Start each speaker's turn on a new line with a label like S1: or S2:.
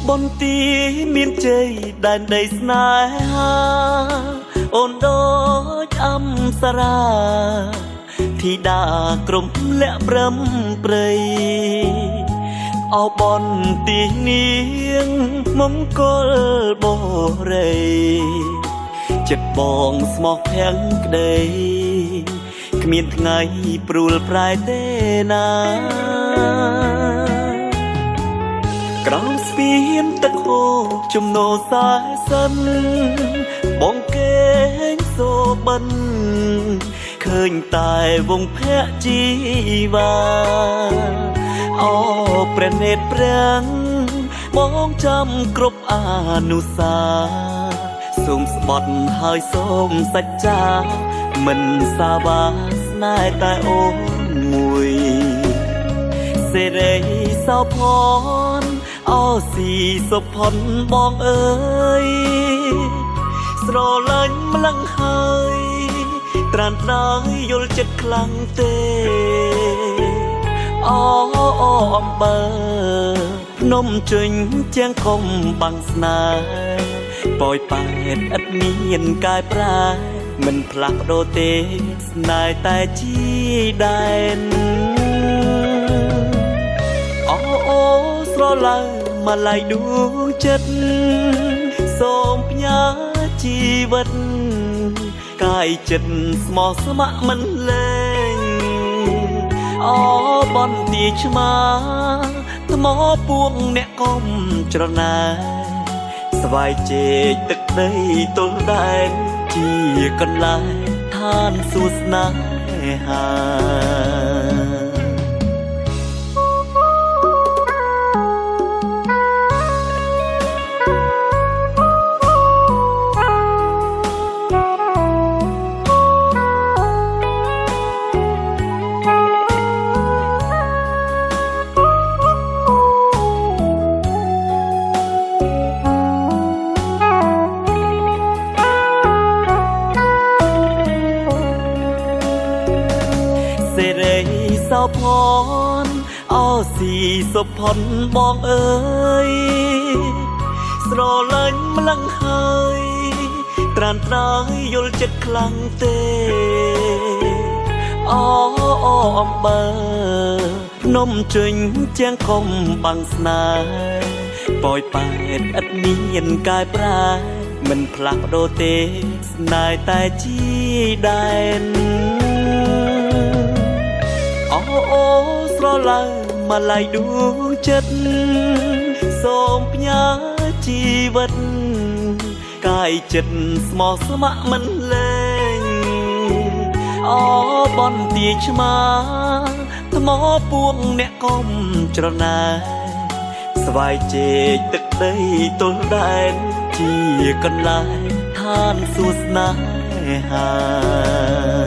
S1: บนตีមានជ័យដែនដីស្នេហាអូនដូចអប្សរាធីតាក្រុមលាក់ព្រំព្រៃអោបនទីនាងមង្គលបរិយចិត្តបងស្មោះភាំងក្ដីគ្មានថ្ងៃព្រួលប្រែទេណាក្រោមស្ពានទឹកហូរជំនោសែសិនបងកេងសូបិនឃើញតែវងភ័ក្រជីវ៉ាអូព្រះនេត្រប្រាំងបងចាំគ្រប់អនុសាសូមស្បត់ហើយសូមសច្ចាមិនសាវាស្នេហ៍តែអូនមួយសេរីសោភ័ណ្ឌអូស៊ីសុផុនបងអើយស្រលាញ់ម្លឹងហើយត្រានត្រើយយល់ចិត្តខ្លាំងទេអូអំបើភ្នំជើញជាងកុំបាំងស្នេហ៍ប៉ោយប៉ែតឥតមានកាយប្រែមិនផ្លាស់ប្ដូរទេស្នេហ៍តែជីដែនអូស្រឡាញ់មកឡៃដួងចិត្តសូមផ្ញើជីវិតកាយចិត្តស្មោះស្ម័គ្រមិនលែងអូបនទីឆ្មាថ្មពួងអ្នកកុំច្រណែស្វាយជែកទឹកដីទល់ដែនជាកន្លែងឋានសួគ៌ស្នេហាសេរីសោភ័ណ្ឌអូស៊ីសុផុនបងអើយស្រលាញ់ម្លឹងហើយត្រានត្រើយយល់ចិត្តខ្លាំងទេអូអំបើភ្នំជើញជាងកុំបាំងស្នេហ៍ប៉ោយប៉ែតឥតមានកាយប្រែមិនផ្លាស់ប្ដូរទេស្នេហ៍តែជីដែនអូស្រឡាញ់មកឡៃដួងចិត្តសូមផ្ញើជីវិតកាយចិត្តស្មោះស្ម័គ្រមិនលែងអូបនទីឆ្មាថ្មពួងអ្នកកុំច្រណែស្វាយជែកទឹកដីទល់ដែនជាកន្លែងឋានសួគ៌ស្នេហា